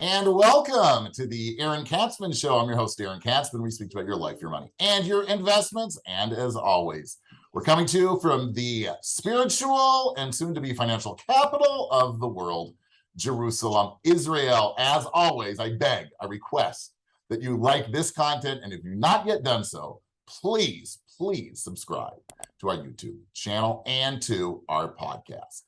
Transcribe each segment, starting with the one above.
And welcome to the Aaron Katzman Show. I'm your host, Aaron Katzman. We speak about your life, your money, and your investments. And as always, we're coming to you from the spiritual and soon-to-be financial capital of the world, Jerusalem, Israel. As always, I beg, I request that you like this content. And if you've not yet done so, please subscribe to our YouTube channel and to our podcast.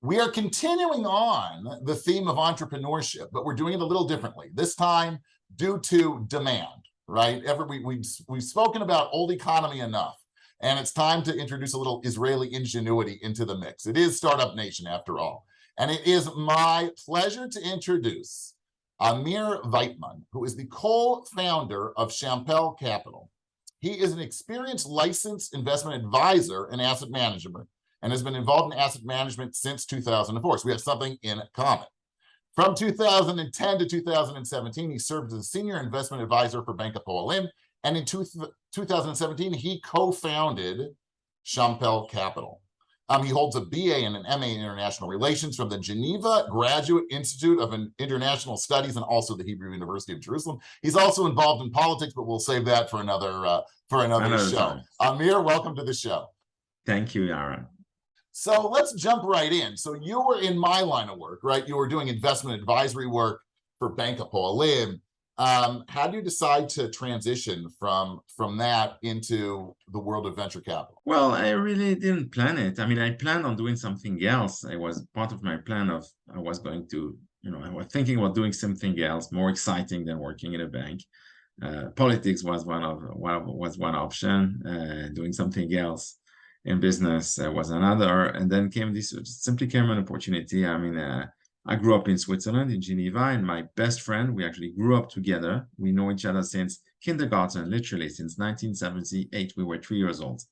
We are continuing on the theme of entrepreneurship, but we're doing it a little differently. This time, due to demand, right? We've spoken about old economy enough, and it's time to introduce a little Israeli ingenuity into the mix. It is Startup Nation, after all. And it is my pleasure to introduce Amir Weitmann, who is the co-founder of Champel Capital. He is an experienced licensed investment advisor and asset manager, and has been involved in asset management since 2004. So we have something in common. From 2010 to 2017, he served as a senior investment advisor for Bank Hapoalim, and in 2017, he co-founded Champel Capital. He holds a BA and an MA in International Relations from the Geneva Graduate Institute of International Studies and also the Hebrew University of Jerusalem. He's also involved in politics, but we'll save that for another show. Time. Amir, welcome to the show. Thank you, Aaron. So let's jump right in. So you were in my line of work, right? You were doing investment advisory work for Bank Hapoalim. How do you decide to transition from that into the world of venture capital? Well, I really didn't plan it. I mean, I planned on doing something else. It was part of my plan of I was thinking about doing something else more exciting than working in a bank. Politics was one option. Doing something else in business was another, and then simply came an opportunity. I mean, I grew up in Switzerland, in Geneva, and my best friend, we actually grew up together. We know each other since kindergarten, literally since 1978. We were 3 years old.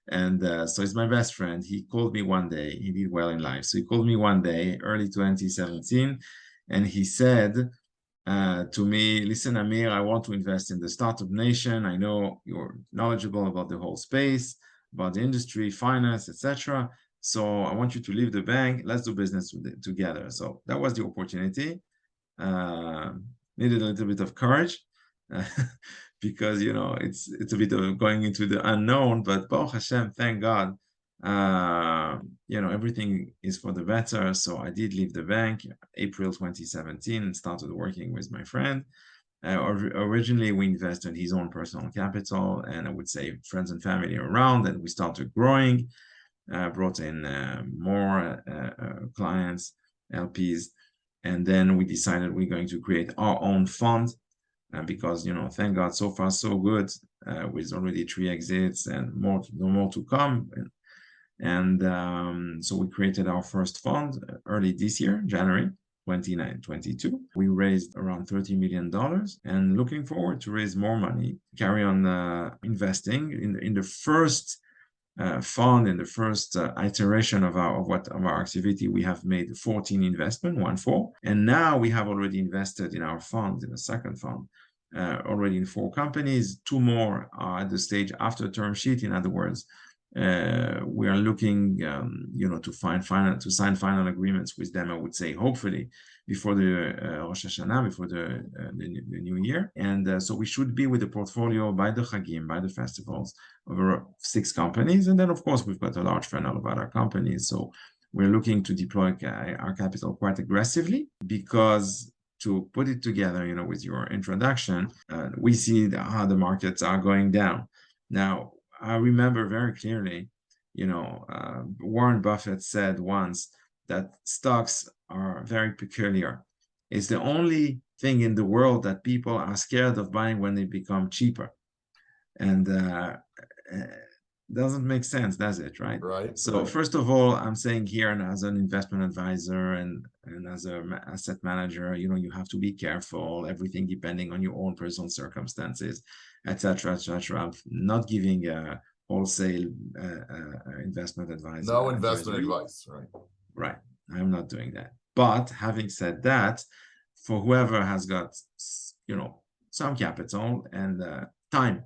And so he's my best friend. He called me one day. He did well in life. So he called me one day, early 2017, and he said to me, listen, Amir, I want to invest in the Startup Nation. I know you're knowledgeable about the whole space, about the industry, finance, etc. So I want you to leave the bank. Let's do business together. So that was the opportunity. Needed a little bit of courage because it's a bit of going into the unknown. But Baruch Hashem, thank God, everything is for the better. So I did leave the bank April 2017 and started working with my friend. Originally, we invested his own personal capital, and I would say friends and family around, and we started growing, brought in more clients, LPs, and then we decided we're going to create our own fund because, thank God, so far so good, with already 3 exits and more to come. And so we created our first fund early this year, January 2022. We raised around $30 million and looking forward to raise more money, carry on investing in the first fund, in the first iteration of our activity. We have made 14 investments, 14, and now we have already invested in our fund, in the second fund, already in 4 companies. 2 more are at the stage after term sheet. In other words, we are looking, to sign final agreements with them. I would say, hopefully, before the Rosh Hashanah, before the new year, and so we should be with the portfolio by the Chagim, by the festivals, over 6 companies, and then of course we've got a large funnel of other companies. So we're looking to deploy our capital quite aggressively because, to put it together, with your introduction, we see how the markets are going down now. I remember very clearly, Warren Buffett said once that stocks are very peculiar. It's the only thing in the world that people are scared of buying when they become cheaper. And doesn't make sense, does it? Right. So first of all, I'm saying here, and as an investment advisor and as an asset manager, you have to be careful, everything depending on your own personal circumstances, etc., etc. I'm not giving a wholesale investment advice. No investment advice, right? Right. I'm not doing that. But having said that, for whoever has got, some capital and time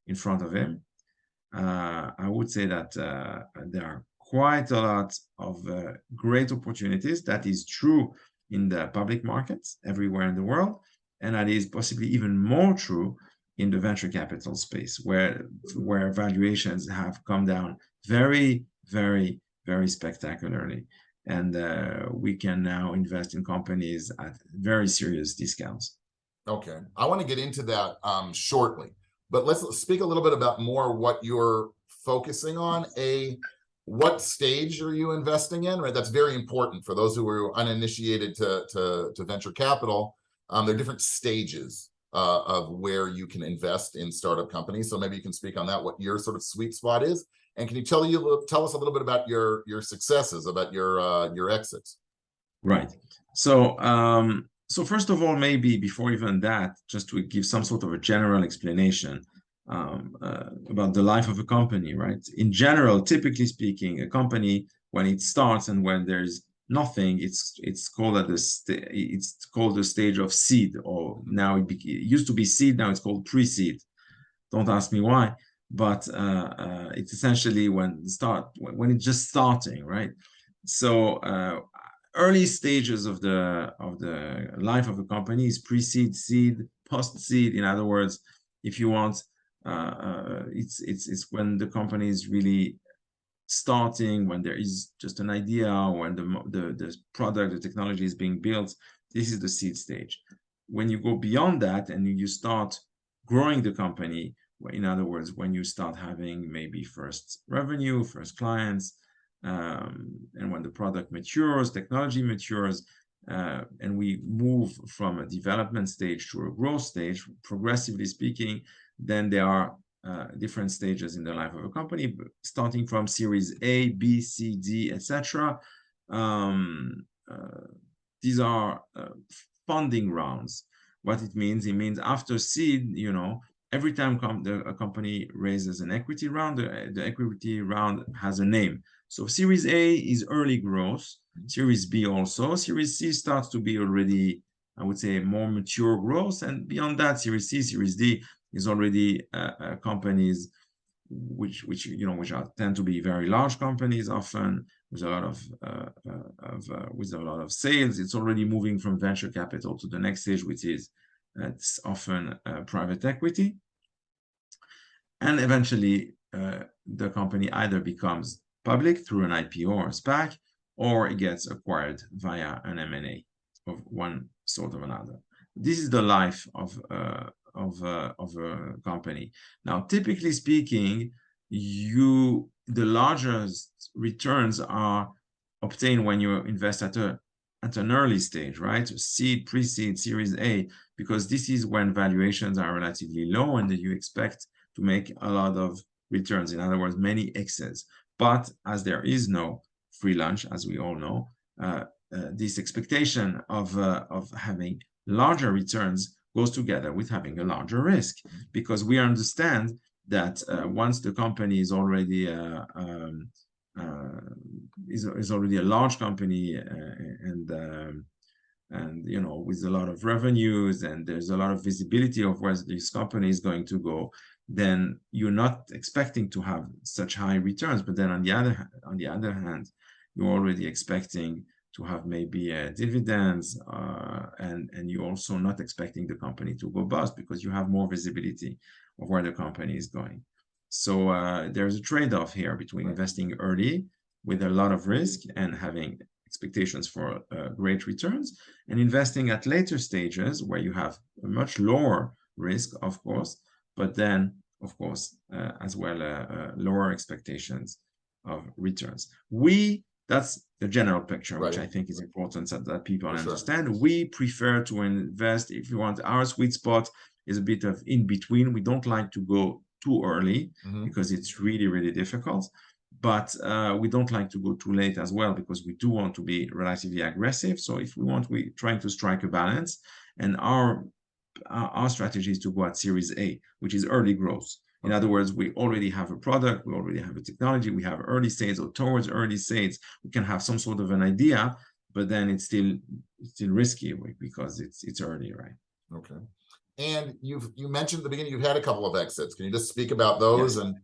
in front of him, I would say that there are quite a lot of great opportunities. That is true in the public markets everywhere in the world. And that is possibly even more true in the venture capital space, where valuations have come down very, very, very spectacularly. And we can now invest in companies at very serious discounts. Okay, I want to get into that shortly, but let's speak a little bit about more what you're focusing on. What stage are you investing in? Right, that's very important for those who are uninitiated to venture capital. There are different stages of where you can invest in startup companies. So maybe you can speak on that, what your sort of sweet spot is, and can you tell us a little bit about your successes, about your exits? Right. So so first of all, maybe before even that, just to give some sort of a general explanation about the life of a company, right? In general, typically speaking, a company, when it starts and when there's nothing, it's called the stage of seed, or now it used to be seed, now it's called pre-seed. Don't ask me why, but it's essentially when it's just starting, right? So early stages of the life of a company is pre-seed, seed, post-seed. In other words, if you want, it's when the company is really starting, when there is just an idea, when the product, the technology is being built. This is the seed stage. When you go beyond that and you start growing the company, in other words, when you start having maybe first revenue, first clients, and when the product matures, technology matures, and we move from a development stage to a growth stage, progressively speaking, then there are different stages in the life of a company, starting from Series A, B, C, D, etc. These are funding rounds. What it means after seed, every time a company raises an equity round, the equity round has a name. So Series A is early growth, Series B also. Series C starts to be already, I would say, more mature growth, and beyond that, Series C, Series D is already companies which tend to be very large companies, often with a lot of sales. It's already moving from venture capital to the next stage, which is it's often private equity, and eventually the company either becomes public through an IPO or a SPAC, or it gets acquired via an M&A of one sort or another. This is the life of a company. Now, typically speaking, the largest returns are obtained when you invest at an early stage, right? Seed, pre-seed, Series A, because this is when valuations are relatively low and that you expect to make a lot of returns. In other words, many exits. But as there is no free lunch, as we all know, this expectation of having larger returns goes together with having a larger risk, because we understand that once the company is already already a large company and with a lot of revenues, and there's a lot of visibility of where this company is going to go, then you're not expecting to have such high returns. But then on the other hand, you're already expecting to have maybe dividends, and you're also not expecting the company to go bust because you have more visibility of where the company is going. So there's a trade-off here between investing early with a lot of risk and having expectations for great returns, and investing at later stages where you have a much lower risk, of course, but then, of course, as well, lower expectations of returns. That's the general picture, Right. which I think is important that people For understand. sure. We prefer to invest, if you want, our sweet spot is a bit of in between. We don't like to go too early because it's really, really difficult. But we don't like to go too late as well, because we do want to be relatively aggressive. So if we want, we're trying to strike a balance. And our strategy is to go at Series A, which is early growth. In other words, we already have a product, we already have a technology, we have early sales, or towards early sales, we can have some sort of an idea, but then it's still risky because it's early, right? Okay. And you mentioned at the beginning you've had a couple of exits. Can you just speak about those? Yes. And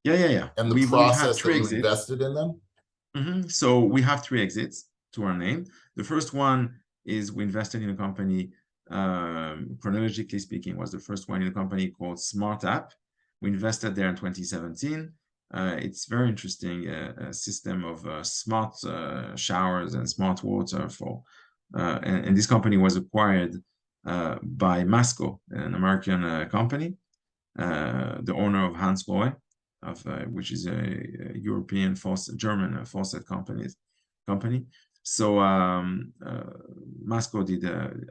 yeah. And the we've process had 3 that you exits. invested in them? So we have 3 exits to our name. The first one is we invested in a company, chronologically speaking, was the first one in a company called Smart App. We invested there in 2017. It's very interesting, a system of smart showers and smart water for, and this company was acquired by Masco, an American company, the owner of Hansgrohe, which is a European German faucet company. So Masco did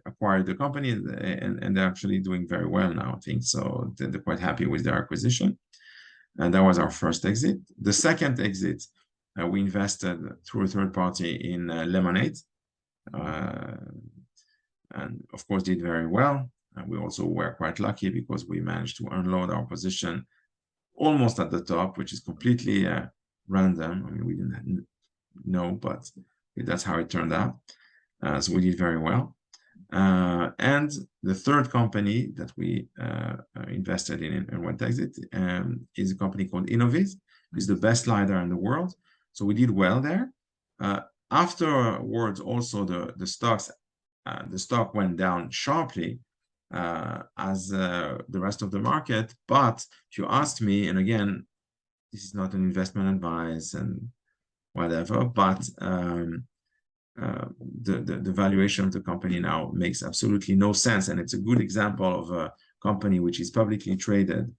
acquire the company, and they're actually doing very well now, I think. So they're quite happy with their acquisition. And that was our first exit. The second exit, we invested through a third party in Lemonade, and of course did very well. And we also were quite lucky because we managed to unload our position almost at the top, which is completely random. I mean, we didn't know, but that's how it turned out. So we did very well. And the third company that we invested in and went exit is a company called Innoviz. It's the best LiDAR in the world. So we did well there. Afterwards, also the stock went down sharply as the rest of the market. But if you asked me, and again, this is not an investment advice and whatever, but the valuation of the company now makes absolutely no sense, and it's a good example of a company which is publicly traded,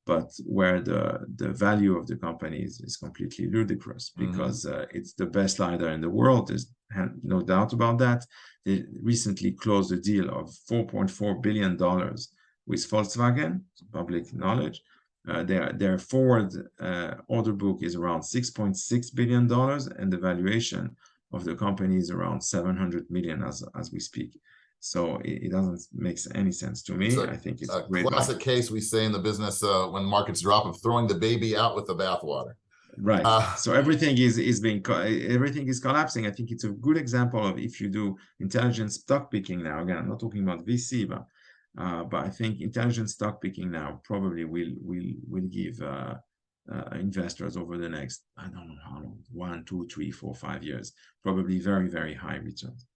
but where the value of the company is completely ludicrous, because it's the best LiDAR in the world. There's no doubt about that. They recently closed a deal of $4.4 billion with Volkswagen, public knowledge. Their forward order book is around $6.6 billion, and the valuation of the company is around 700 million as we speak. So it doesn't make any sense to me. I think it's a great classic case, we say in the business when markets drop, of throwing the baby out with the bathwater. Right. So everything is collapsing. I think it's a good example of, if you do intelligent stock picking now. Again, I'm not talking about VC, but I think intelligent stock picking now probably will give investors over the next, I don't know how long, 1, 2, 3, 4, 5 years, probably very, very high returns.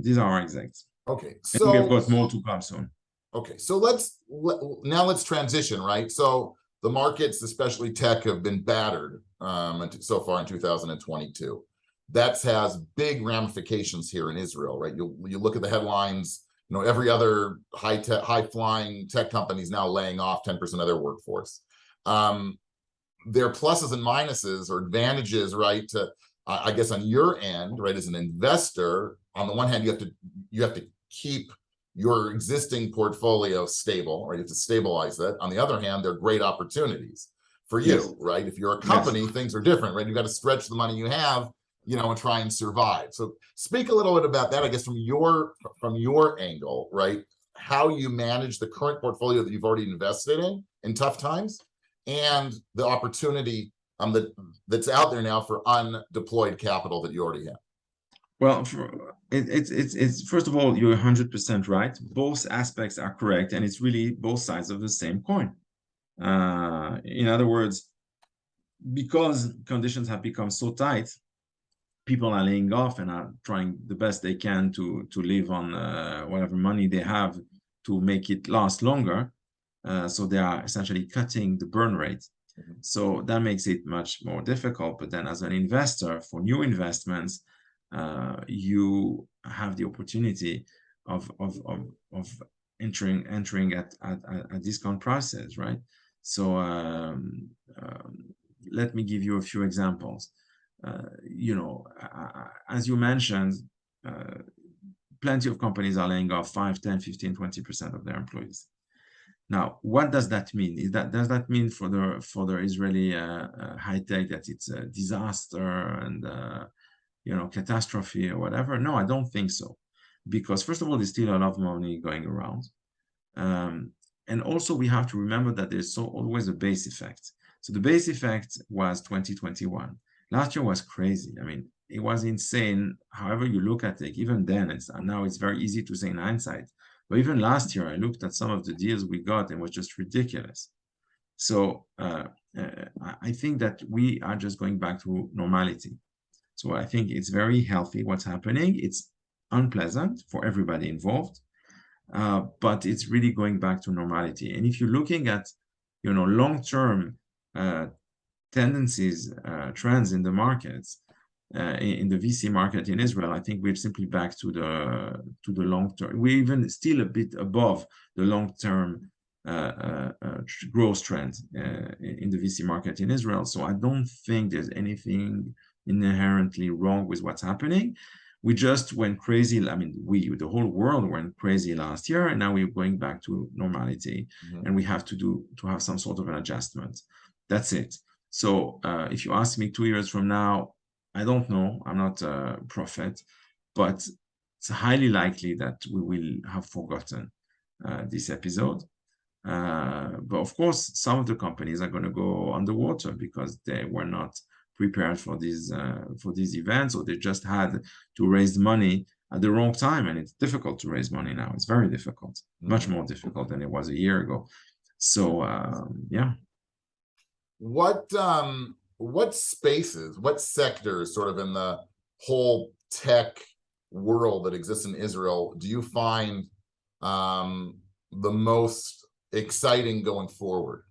These are our exits. Okay, so and we have got more to come soon. Okay, so now let's transition, right? So the markets, especially tech, have been battered so far in 2022. That has big ramifications here in Israel, right? You look at the headlines, you know, every other high-flying tech company is now laying off 10% of their workforce. There are pluses and minuses, or advantages, right, to I guess on your end, right, as an investor. On the one hand, you have to keep your existing portfolio stable, right? You have to stabilize that. On the other hand, there are great opportunities for you, right? If you're a company, things are different, right? You've got to stretch the money you have, you know, and try and survive. So speak a little bit about that, I guess, from your angle, right? How you manage the current portfolio that you've already invested in tough times, and the opportunity that's out there now for undeployed capital that you already have. Well, it's first of all, you're 100% right. Both aspects are correct, and it's really both sides of the same coin. In other words, because conditions have become so tight, people are laying off and are trying the best they can to live on whatever money they have to make it last longer. So they are essentially cutting the burn rate. So that makes it much more difficult. But then as an investor, for new investments, you have the opportunity of entering at discount prices, right? So let me give you a few examples. You know, as you mentioned, plenty of companies are laying off 5, 10, 15, 20% of their employees. Now, what does that mean? Does that mean for the Israeli high tech that it's a disaster and you know, catastrophe or whatever? No, I don't think so, because first of all, there's still a lot of money going around, and also we have to remember that there's always a base effect. So the base effect was 2021. Last year was crazy. I mean, it was insane. However you look at it, even then, now it's very easy to say in hindsight. But even last year, I looked at some of the deals we got and it was just ridiculous. So I think that we are just going back to normality. So I think it's very healthy what's happening. It's unpleasant for everybody involved, but it's really going back to normality. And if you're looking at, long-term tendencies, trends in the markets, in the VC market in Israel, I think we're simply back to the long term. We're even still a bit above the long-term growth trend in the VC market in Israel. So I don't think there's anything inherently wrong with what's happening. We just went crazy. I mean, the whole world went crazy last year, and now we're going back to normality, and we have to have some sort of an adjustment. That's it. So if you ask me 2 years from now, I don't know. I'm not a prophet, but it's highly likely that we will have forgotten this episode. But of course, some of the companies are going to go underwater because they were not prepared for these events, or they just had to raise money at the wrong time. And it's difficult to raise money now. It's very difficult, much more difficult than it was a year ago. So yeah. What spaces, what sectors sort of in the whole tech world that exists in Israel do you find the most exciting going forward?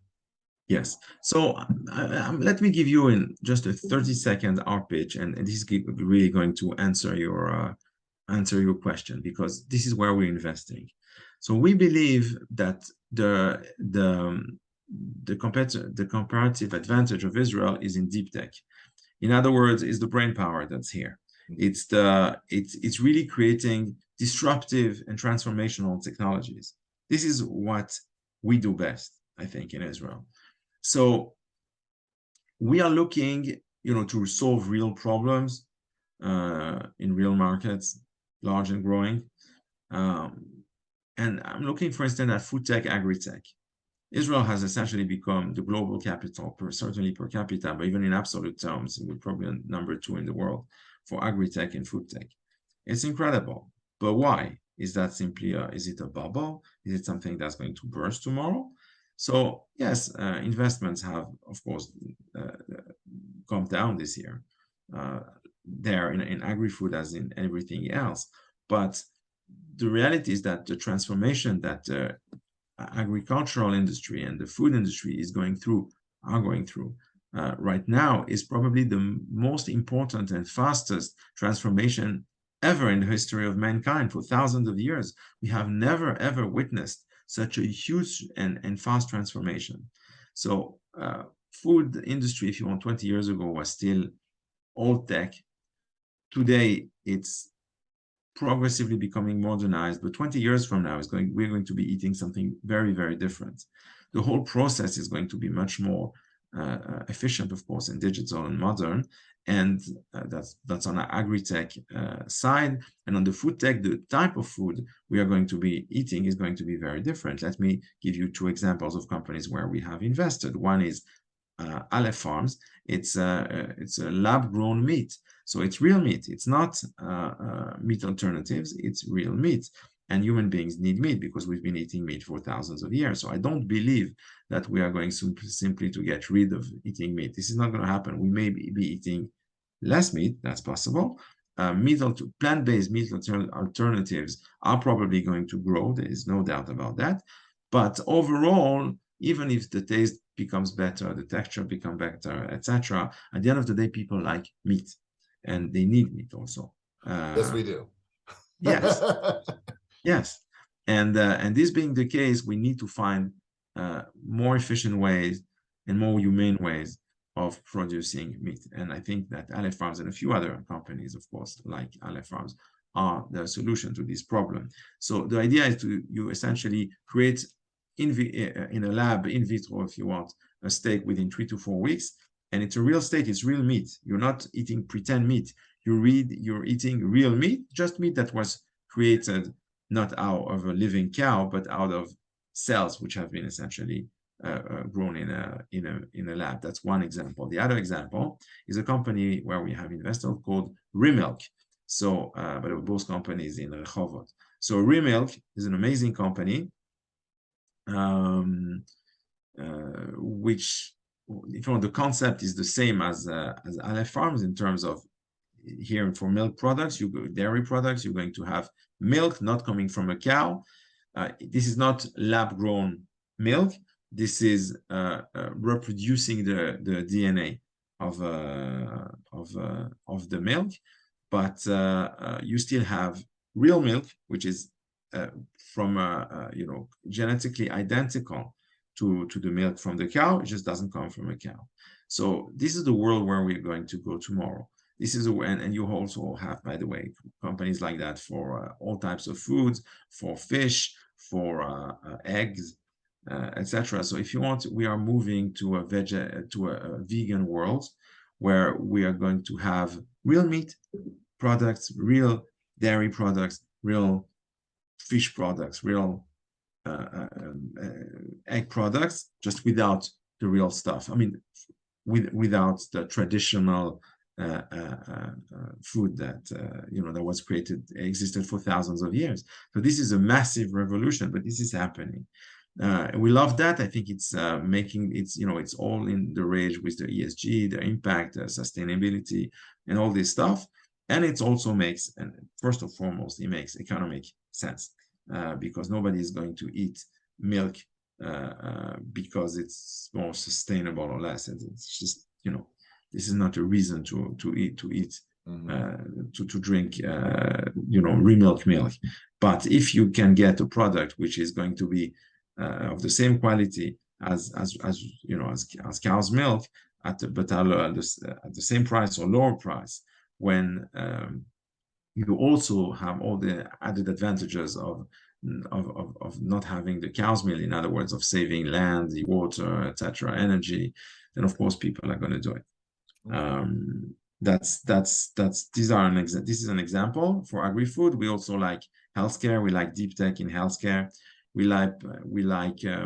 Yes. So let me give you in just a 30-second our pitch, and this is really going to answer your question, because this is where we're investing. So we believe that the comparative advantage of Israel is in deep tech. In other words, is the brain power that's here. It's really creating disruptive and transformational technologies. This is what we do best, I think, in Israel. So we are looking, to solve real problems in real markets, large and growing. And I'm looking, for instance, at food tech, agri-tech. Israel has essentially become the global capital, certainly per capita, but even in absolute terms, we're probably number 2 in the world for agri-tech and food tech. It's incredible. But why? Is that simply is it a bubble? Is it something that's going to burst tomorrow? So yes, investments have, of course, come down this year. There in agri-food as in everything else. But the reality is that the transformation that the agricultural industry and the food industry are going through right now is probably the most important and fastest transformation ever in the history of mankind. For thousands of years, we have never, ever witnessed such a huge and fast transformation. So food industry, if you want, 20 years ago was still old tech. Today, it's progressively becoming modernized, but 20 years from now, we're going to be eating something very, very different. The whole process is going to be much more efficient, of course, and digital and modern. And that's on our agri-tech side. And on the food tech, the type of food we are going to be eating is going to be very different. Let me give you 2 examples of companies where we have invested. One is Aleph Farms. It's a lab-grown meat. So it's real meat. It's not meat alternatives. It's real meat. And human beings need meat because we've been eating meat for thousands of years. So I don't believe that we are going simply to get rid of eating meat. This is not going to happen. We may be eating less meat. That's possible. Plant-based meat alternatives are probably going to grow. There is no doubt about that. But overall, even if the taste becomes better, the texture becomes better, etc., at the end of the day, people like meat. And they need meat also. Yes, we do. Yes. Yes. And this being the case, we need to find more efficient ways and more humane ways of producing meat. And I think that Aleph Farms and a few other companies, of course, like Aleph Farms, are the solution to this problem. So the idea is you essentially create in a lab, in vitro, if you want, a steak within 3 to 4 weeks. And it's a real steak, it's real meat. You're not eating pretend meat. You're eating real meat, just meat that was created not out of a living cow, but out of cells which have been essentially grown in a lab. That's one example. The other example is a company where we have invested called Remilk. So, but both companies in Rehovot. So Remilk is an amazing company, which, if you want, the concept is the same as Aleph Farms in terms of here for milk products, dairy products, you're going to have milk not coming from a cow. This is not lab-grown milk. This is reproducing the DNA of the milk, but you still have real milk, which is from genetically identical to the milk from the cow. It just doesn't come from a cow. So this is the world where we're going to go tomorrow. This is and you also have, by the way, companies like that for all types of foods, for fish, for eggs, etc. So if you want, we are moving to a vegan world where we are going to have real meat products, real dairy products, real fish products, real egg products, just without the real stuff. I mean, without the traditional food that that was existed for thousands of years. So this is a massive revolution, but this is happening. We love that. I think it's it's all in the rage with the ESG, the impact, sustainability, and all this stuff. And it also makes, and first and foremost, it makes economic sense because nobody is going to eat milk because it's more sustainable or less. It's just, this is not a reason to eat to drink remilk milk. But if you can get a product which is going to be of the same quality as cow's milk at the same price or lower price, when you also have all the added advantages of not having the cow's milk, in other words, of saving land, the water, etc., energy, then of course people are going to do it. This is an example for agri-food. We also like healthcare. We like deep tech in healthcare. We like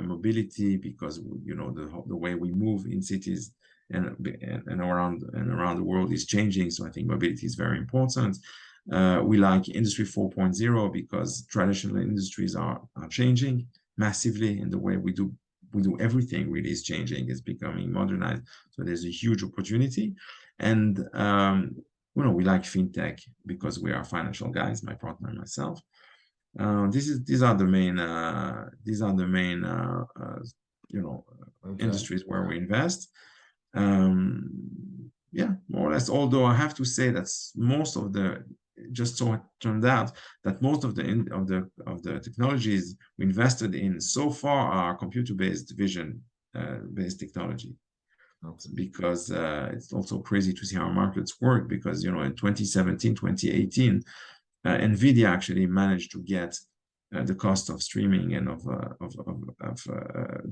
mobility because the way we move in cities and around the world is changing. So I think mobility is very important. We like Industry 4.0 because traditional industries are changing massively, and the way we do everything really is changing. It's becoming modernized. So there's a huge opportunity. And we like fintech because we are financial guys, my partner and myself. These are the main industries where we invest. Yeah, more or less. Although I have to say that most of the just so it turned out that most of the technologies we invested in so far are computer-based vision based technology. Because it's also crazy to see how markets work, because in 2017, 2018, NVIDIA actually managed to get the cost of streaming and of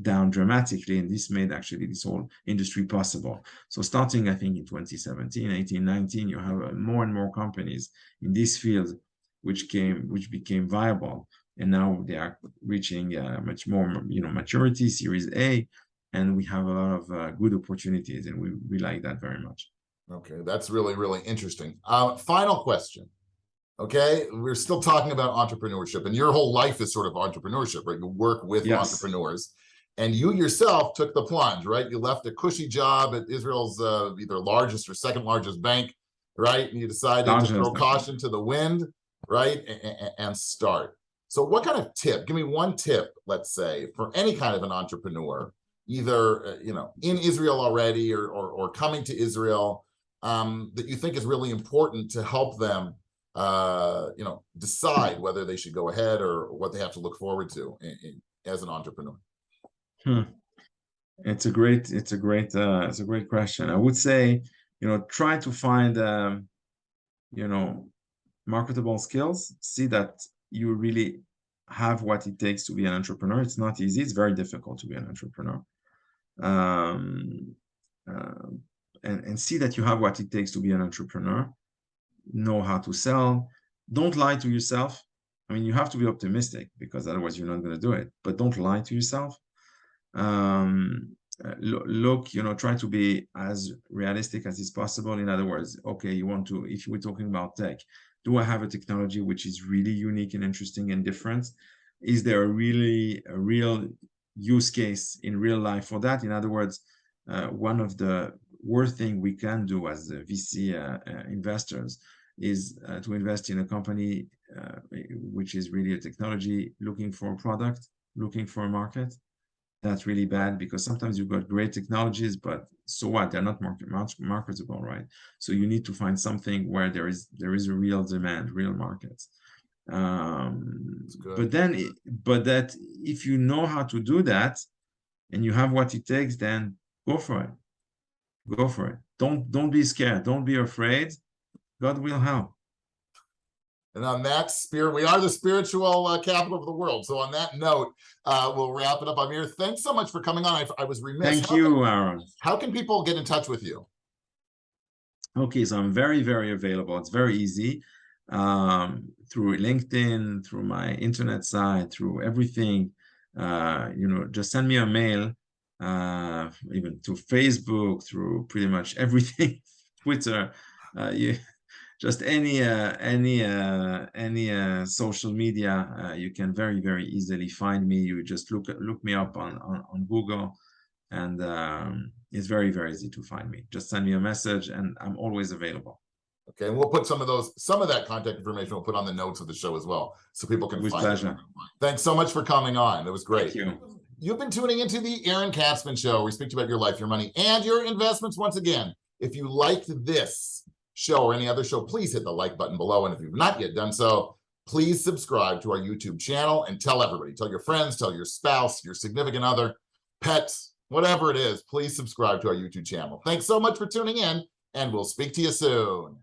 down dramatically, and this made actually this whole industry possible. So starting, I think, in 2017, 18, 19, you have more and more companies in this field which became viable, and now they are reaching much more maturity, Series A, and we have a lot of good opportunities, and we like that very much. Okay, that's really, really interesting. Final question. Okay, we're still talking about entrepreneurship, and your whole life is sort of entrepreneurship, right? You work with entrepreneurs, and you yourself took the plunge, right? You left a cushy job at Israel's either largest or second largest bank, right? And you decided to throw caution to the wind, right? And start. So what kind of tip, give me one tip, let's say, for any kind of an entrepreneur, either in Israel already or coming to Israel, that you think is really important to help them decide whether they should go ahead or what they have to look forward to as an entrepreneur? It's a great question. I would say, try to find, marketable skills. See that you really have what it takes to be an entrepreneur. It's not easy. It's very difficult to be an entrepreneur. And see that you have what it takes to be an entrepreneur. Know how to sell. Don't lie to yourself. I mean, you have to be optimistic because otherwise you're not going to do it. But don't lie to yourself. Look, try to be as realistic as is possible. In other words, okay, if we're talking about tech, do I have a technology which is really unique and interesting and different? Is there a real use case in real life for that? In other words, one of the worst thing we can do as VC investors is to invest in a company which is really a technology looking for a product, looking for a market. That's really bad, because sometimes you've got great technologies, but so what? They're not marketable, right? So you need to find something where there is a real demand, real markets. But that if you know how to do that and you have what it takes, then go for it. Go for it. Don't be scared. Don't be afraid. God will help. And on that spirit, we are the spiritual capital of the world. So on that note, we'll wrap it up. Amir, thanks so much for coming on. I was remiss. Thank you, Aaron. How can people get in touch with you? Okay, so I'm very, very available. It's very easy. Through LinkedIn, through my internet site, through everything. Just send me a mail, even to Facebook, through pretty much everything, Twitter, just any social media. You can very, very easily find me. You just look me up on Google, and it's very, very easy to find me. Just send me a message, and I'm always available. Okay, and we'll put some of that contact information we'll put on the notes of the show as well, so people can With find pleasure. it. Thanks so much for coming on. That was great. Thank you. You've been tuning into the Aaron Katzman Show. We speak to you about your life, your money, and your investments. Once again, if you liked this show or any other show, please hit the like button below. And if you've not yet done so, please subscribe to our YouTube channel and tell everybody. Tell your friends, tell your spouse, your significant other, pets, whatever it is. Please subscribe to our YouTube channel. Thanks so much for tuning in, and we'll speak to you soon.